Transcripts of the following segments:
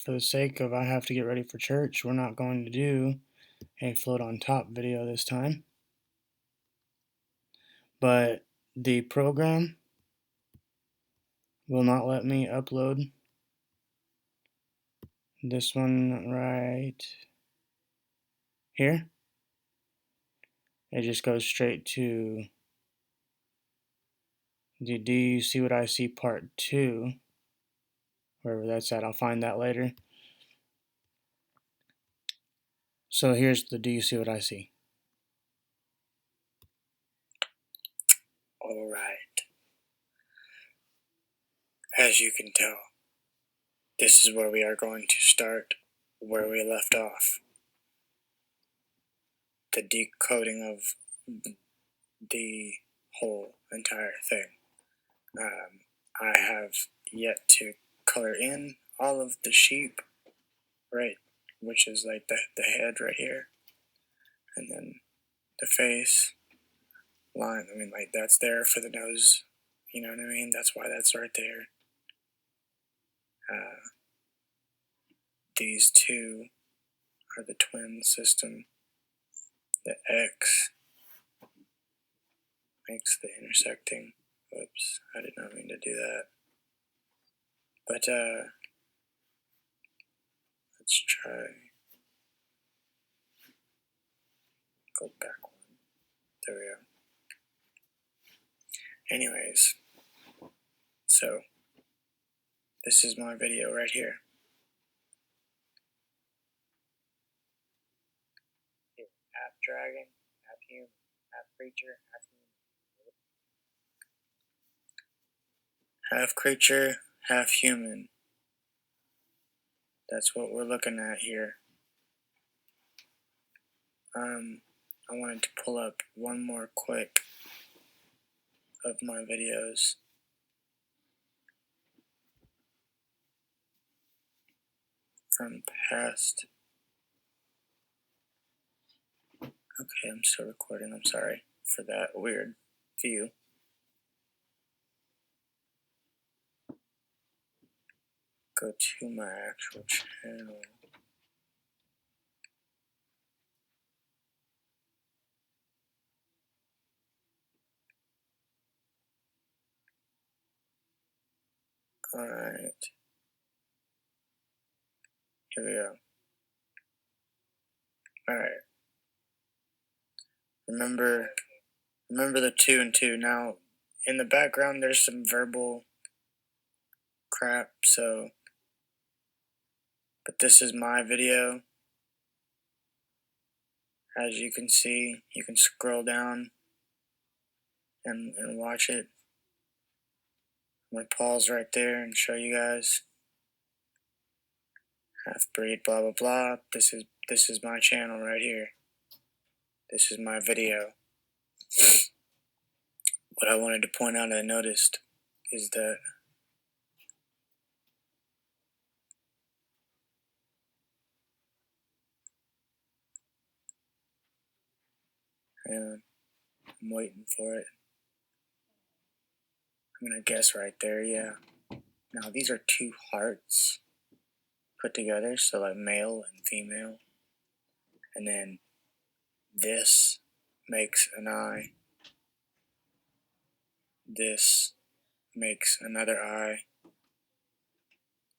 for the sake of I have to get ready for church, we're not going to do a float on top video this time. But the program will not let me upload this one right here. It just goes straight to the Do You See What I See Part 2, wherever that's at. I'll find that later. So here's the Do You See What I See? Alright. As you can tell, this is where we are going to start where we left off. The decoding of the whole entire thing. I have yet to color in all of the sheep, right, which is like the head right here, and then the face line. I mean, like, that's there for the nose, you know what I mean? That's why that's right there. These two are the twin system. The X makes the intersecting. Whoops, I did not mean to do that. But let's try go back one. There we go. Anyways, so this is my video right here. Half dragon, half human, half creature, half human. Half creature, half human. That's what we're looking at here. I wanted to pull up one more quick of my videos. From past. Okay, I'm still recording. I'm sorry for that weird view. Go to my actual channel. Alright. Here we go. Alright. Remember the 2 and 2. Now, in the background, there's some verbal crap, so. But this is my video. As you can see, you can scroll down and watch it. I'm going to pause right there and show you guys. Half breed, blah blah blah. This is my channel right here. This is my video. What I wanted to point out I noticed is that I'm waiting for it. I'm gonna guess right there, yeah. Now these are two hearts put together, so like male and female. And then this makes an eye. This makes another eye.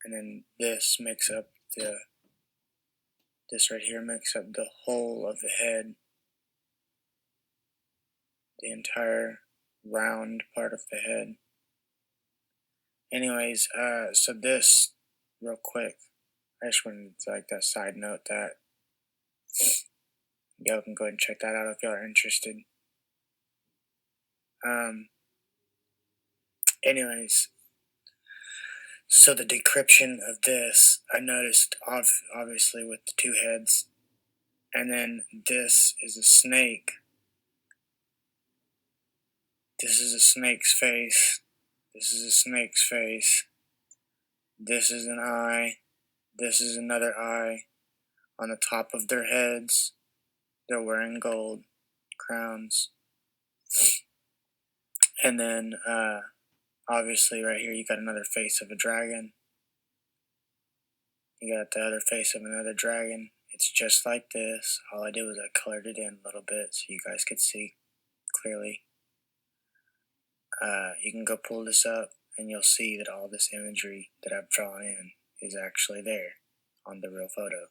And then this makes up this right here makes up the whole of the head. The entire round part of the head. Anyways, so this, real quick, I just wanted to like that side note that y'all can go ahead and check that out if y'all are interested. Anyways, so the decryption of this, I noticed obviously with the two heads, and then this is a snake. This is a snake's face. This is a snake's face. This is an eye. This is another eye. On the top of their heads, they're wearing gold crowns. And then, obviously right here you got another face of a dragon. You got the other face of another dragon. It's just like this. All I did was I colored it in a little bit so you guys could see clearly. You can go pull this up and you'll see that all this imagery that I've drawn in is actually there on the real photo.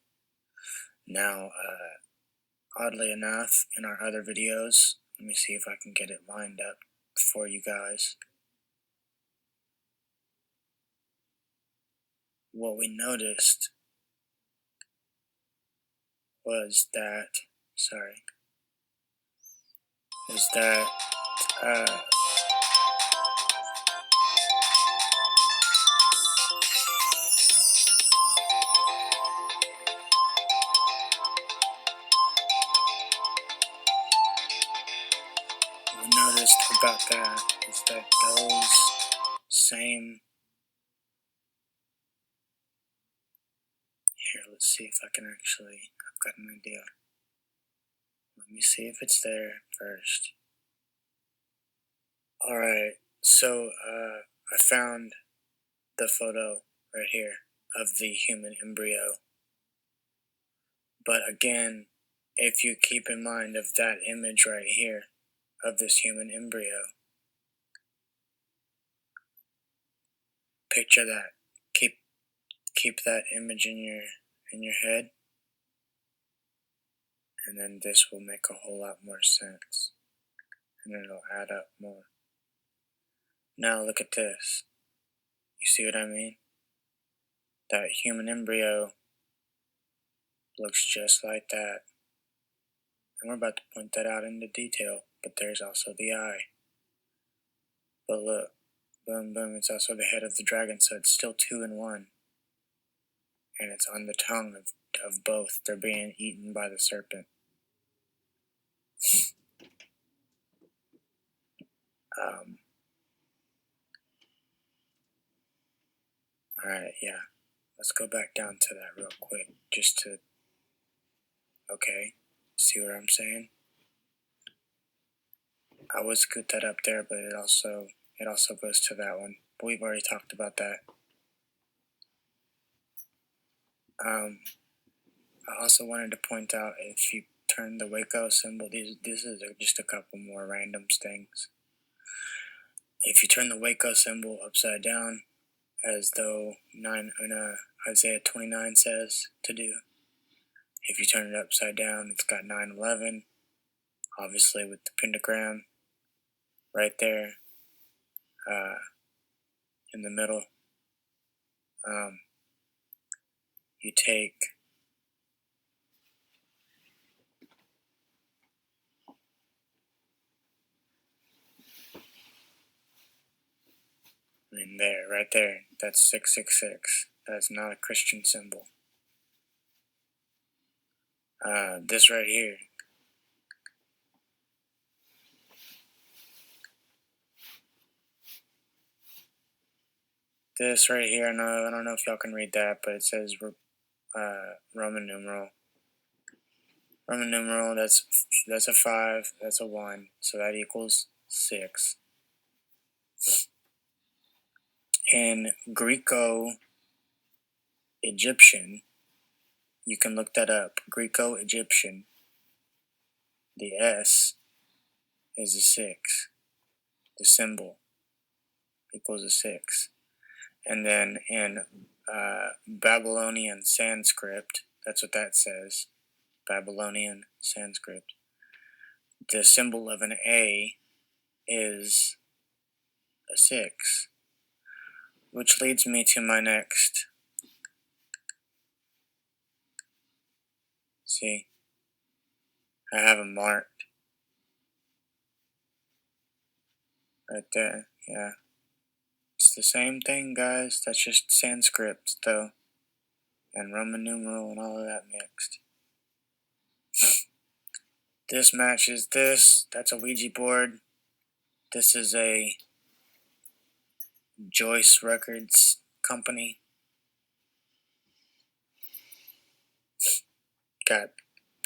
Now, oddly enough, in our other videos, let me see if I can get it lined up for you guys. What we noticed was that, is that, we noticed about that is that those same, here, let's see if I can actually, I've got an idea. Let me see if it's there first. Alright, so I found the photo right here of the human embryo. But again, if you keep in mind of that image right here of this human embryo, picture that. Keep that image in your head, and then this will make a whole lot more sense, and it'll add up more. Now look at this. You see what I mean? That human embryo looks just like that. And we're about to point that out into detail, but there's also the eye. But look, boom, boom, it's also the head of the dragon, so it's still 2 in 1. And it's on the tongue of both. They're being eaten by the serpent. Alright, yeah. Let's go back down to that real quick, just to, okay, see what I'm saying? I would scoot that up there, but it also goes to that one. But we've already talked about that. I also wanted to point out, if you turn the Waco symbol, this is just a couple more random things. If you turn the Waco symbol upside down, as though Isaiah 29 says to do, if you turn it upside down, it's got 9/11, obviously with the pentagram right there in the middle. You take there, right there, that's 666. That's not a Christian symbol. This right here, I don't know if y'all can read that, but it says Roman numeral. Roman numeral, that's a 5, that's a 1, so that equals 6. In Greco-Egyptian, you can look that up. Greco-Egyptian, the S is a 6. The symbol equals a 6. And then in Babylonian Sanskrit, that's what that says. Babylonian Sanskrit. The symbol of an A is a 6. Which leads me to my next. See? I have them marked. Right there, yeah. It's the same thing, guys. That's just Sanskrit, though. And Roman numeral and all of that mixed. This matches this. That's a Ouija board. This is a Joyce Records company. Got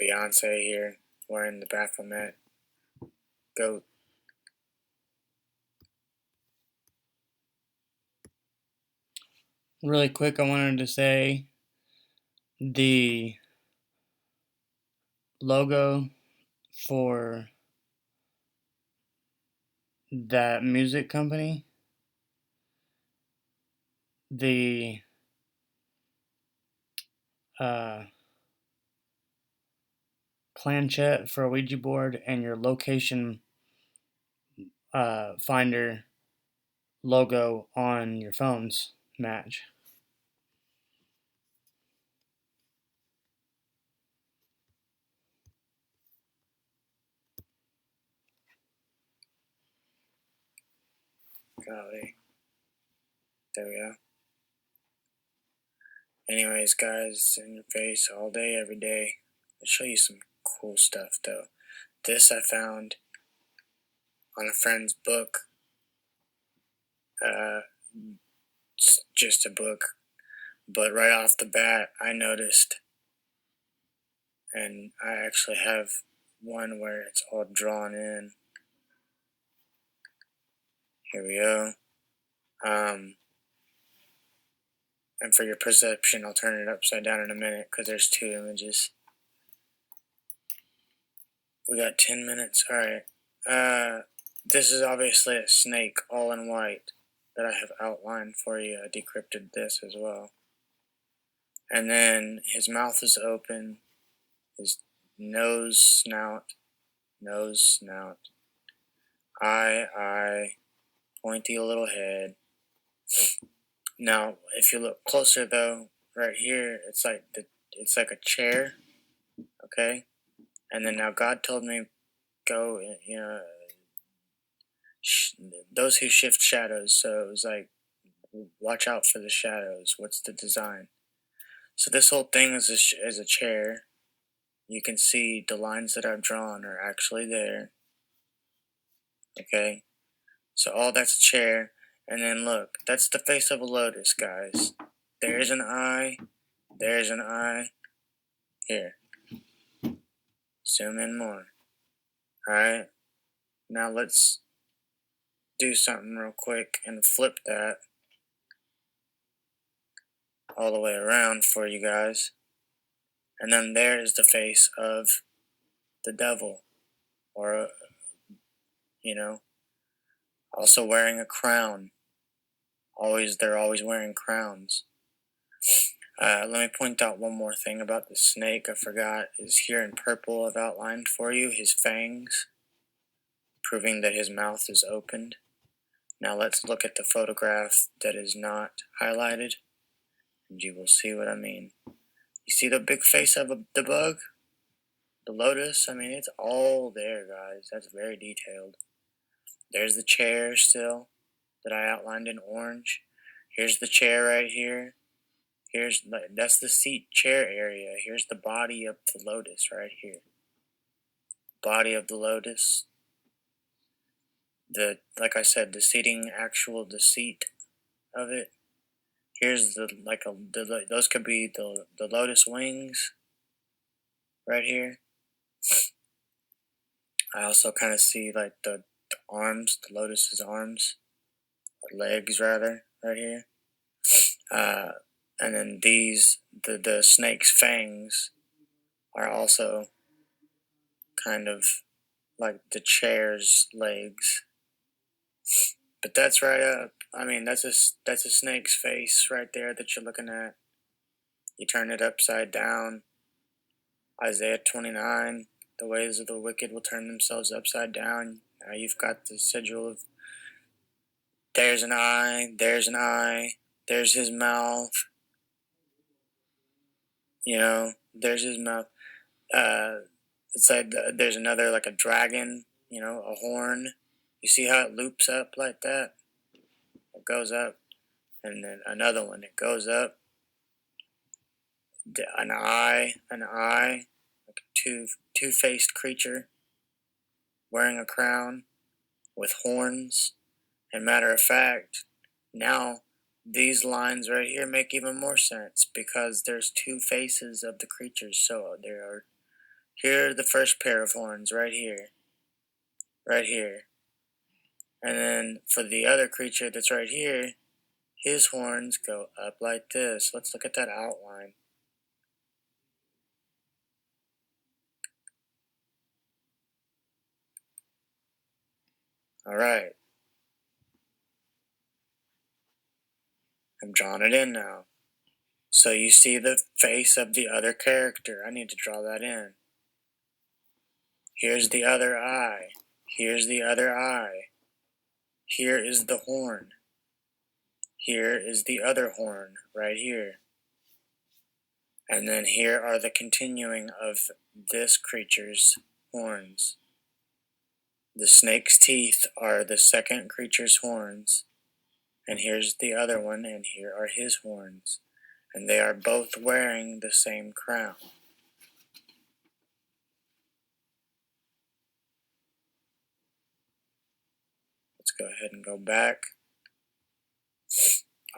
Beyonce here wearing the Baphomet goat. Really quick, I wanted to say the logo for that music company, the uh, planchette for a Ouija board, and your location finder logo on your phones match. Golly. There we go. Anyways, guys, in your face all day, every day. I'll show you some cool stuff, though. This I found on a friend's book. It's just a book. But right off the bat, I noticed, and I actually have one where it's all drawn in. Here we go. And for your perception, I'll turn it upside down in a minute because there's two images. We got 10 minutes. Alright. This is obviously a snake all in white that I have outlined for you. I decrypted this as well. And then his mouth is open, his nose, snout, eye, pointy little head. Now, if you look closer though, right here, it's like a chair, okay? And then now God told me, go, those who shift shadows. So it was like, watch out for the shadows. What's the design? So this whole thing is a chair. You can see the lines that I've drawn are actually there. Okay, so all that's a chair. And then look, that's the face of a lotus, guys. There's an eye. There's an eye. Here. Zoom in more. Alright. Now let's do something real quick and flip that all the way around for you guys. And then there is the face of the devil. Or, also wearing a crown. They're always wearing crowns. Let me point out one more thing about the snake I forgot, is here in purple I've outlined for you his fangs, proving that his mouth is opened. Now let's look at the photograph that is not highlighted, and you will see what I mean. You see the big face of the bug? The lotus? I mean, it's all there, guys. That's very detailed. There's the chair still that I outlined in orange. Here's the chair right here. That's the seat chair area. Here's the body of the lotus right here. Body of the lotus. Like I said, the seating, the seat of it. Here's those could be the lotus wings right here. I also kind of see like the arms, the lotus's arms, or legs rather, right here. And then the snake's fangs are also kind of like the chair's legs. But that's right up. I mean, that's a snake's face right there that you're looking at. You turn it upside down. Isaiah 29, the ways of the wicked will turn themselves upside down. Now you've got the sigil of there's an eye, there's his mouth. There's his mouth. It's like there's another, like a dragon, a horn. You see how it loops up like that? It goes up, and then another one. It goes up. An eye, like a two-faced creature wearing a crown with horns. And matter of fact, now these lines right here make even more sense because there's two faces of the creatures. So here are the first pair of horns right here. And then for the other creature that's right here, his horns go up like this. Let's look at that outline. Alright, I'm drawing it in now. So you see the face of the other character. I need to draw that in. Here's the other eye. Here's the other eye. Here is the horn. Here is the other horn, right here. And then here are the continuing of this creature's horns. The snake's teeth are the second creature's horns. And here's the other one, and here are his horns. And they are both wearing the same crown. Let's go ahead and go back.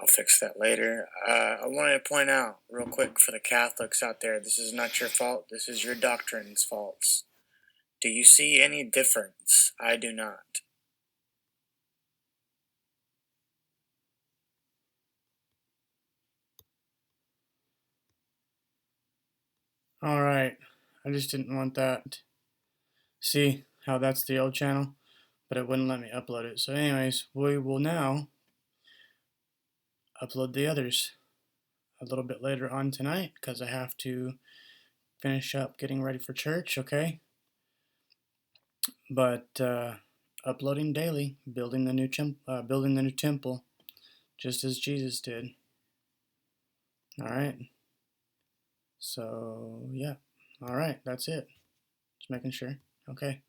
I'll fix that later. I wanted to point out real quick for the Catholics out there, this is not your fault. This is your doctrine's faults. Do you see any difference? I do not. Alright, I just didn't want that. See how that's the old channel? But it wouldn't let me upload it. So anyways, we will now upload the others a little bit later on tonight because I have to finish up getting ready for church, okay? But uploading daily, building the new temple, just as Jesus did. All right. So yeah. All right. That's it. Just making sure. Okay.